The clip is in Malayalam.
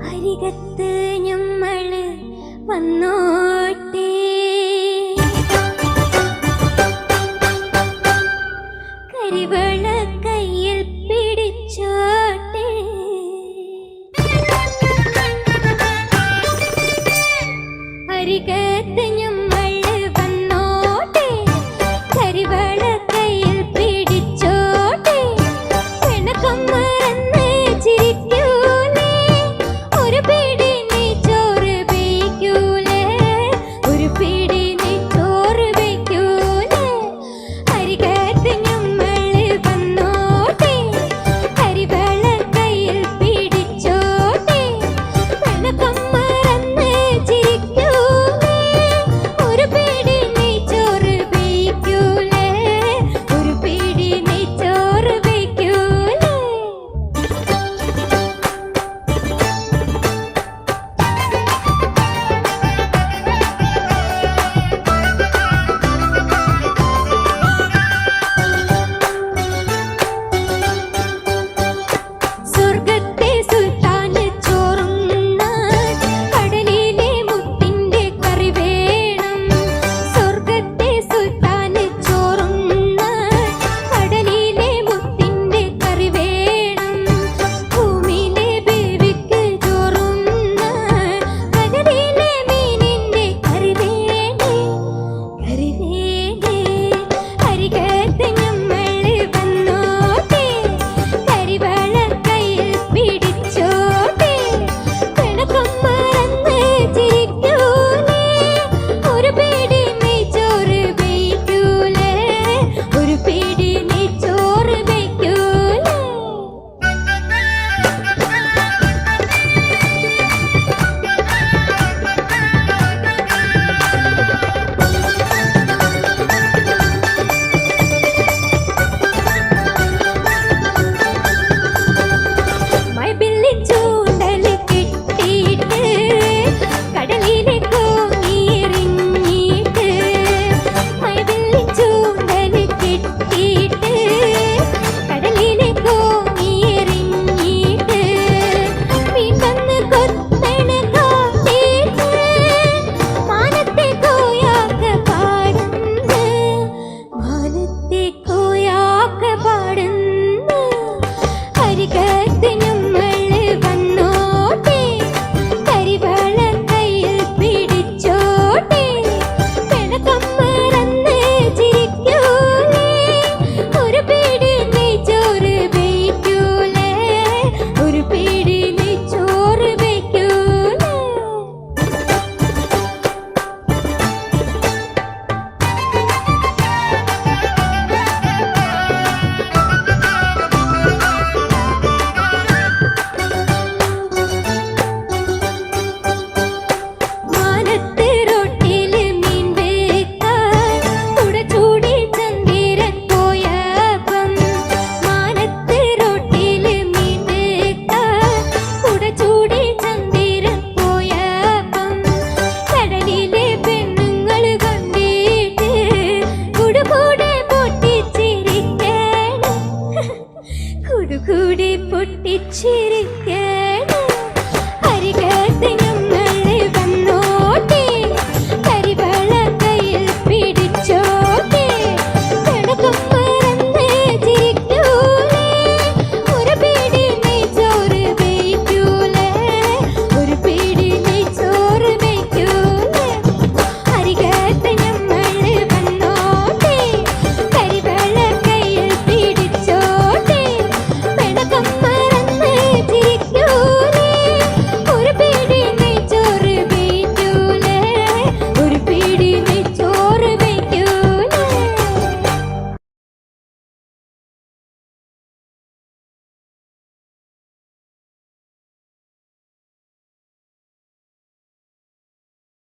അരികത്ത് ഞമ്മള് വന്നോട്ടെ, കരിവള കയ്യിൽ പിടിച്ചോട്ടെ. അരികത്ത് ഞമ്മള് വന്നോട്ടെ, കരിവള കയ്യിൽ പിടിച്ചോട്ടെ. പിണക്കം മറന്ന് ചിരിക്കൂലേ, ഒരു പിടി നെയ്ച്ചോറ് വെയ്ക്കൂലേ, ഒരു പിടി നെയ്ച്ചോറ് വെയ്ക്കൂലേ. അരികത്ത് ഞമ്മള് വന്നോട്ടെ, കരിവള കയ്യിൽ പിടിച്ചോട്ടെ. പിണക്കം മറന്ന് ചിരിക്കൂലേ, ഒരു പിടി നെയ്ച്ചോറ് വെയ്ക്കൂലേ, ഒരു പിടി നെയ്ച്ചോറ് വെയ്ക്കൂലേ. സ്വർഗത്തെ സുൽത്താന് ചോറുണ്ണാൻ കടലിലെ മുത്തിന്റെ കറി വേണം. സ്വർഗത്തെ സുൽത്താന് ചോറുണ്ണാൻ കടലിലെ മുത്തിന്റെ കറി വേണം. ഭൂമിയിലെ ബേബിക്ക് ചോറുണ്ണാൻ കടലിലെ മീനിന്റെ കറി വേണ്ടേ, കറി വേണ്ടേ. അരികത്ത് ഞമ്മള് വന്നോട്ടെ, കരിവള കയ്യിൽ പിടിച്ചോട്ടെ. പിണക്കം മറന്ന് ചിരിക്കൂലേ, ഒരു പിടി നെയ്ച്ചോറ് വെയ്ക്കൂലേ, ഒരു പിടി നെയ്ച്ചോറ് വെയ്ക്കൂലേ. മൈബില്ലി ചൂണ്ടല് കെട്ടിയിട്ട് കടലിലെ കോങ്ങിയെറിഞ്ഞിട്ട്, മൈബില്ലി ചൂണ്ടല് കെട്ടിയിട്ട് കടലിലെ കോങ്ങിയെറിഞ്ഞിട്ട്. വീണ്ടൊന്ന് കൊത്തണ കാട്ടിയിട്ട് മാനത്തെ കോയാക്ക പാടുന്നു, മാനത്തെ കോയാക്ക പാടുന്നു. അരികത്ത് ഞമ്മള് വന്നോട്ടെ, കരിവള കയ്യിൽ പിടിച്ചോട്ടെ. പിണക്കം മറന്ന് ചിരിക്കൂലേ, ഒരു പിടി നെയ്ച്ചോറ് വെയ്ക്കൂലേ, ഒരു പിടി നെയ്ച്ചോറ് വെയ്ക്കൂലേ. മാനത്ത് റോട്ടില് മീൻ വെക്കാൻ കുടചൂടി ചന്ദിരൻ പോയപ്പം. മാനത്ത് റോട്ടില് മീൻ വെക്കാൻ കുടചൂടി ചന്ദിരൻ പോയപ്പം. കടലിലെ പെണ്ണുങ്ങള് കണ്ടിട്ട് കുടുകൂടെ പൊട്ടിച്ചിരിക്കണം, കുടുകൂടെ പൊട്ടിച്ചിരിക്കണം.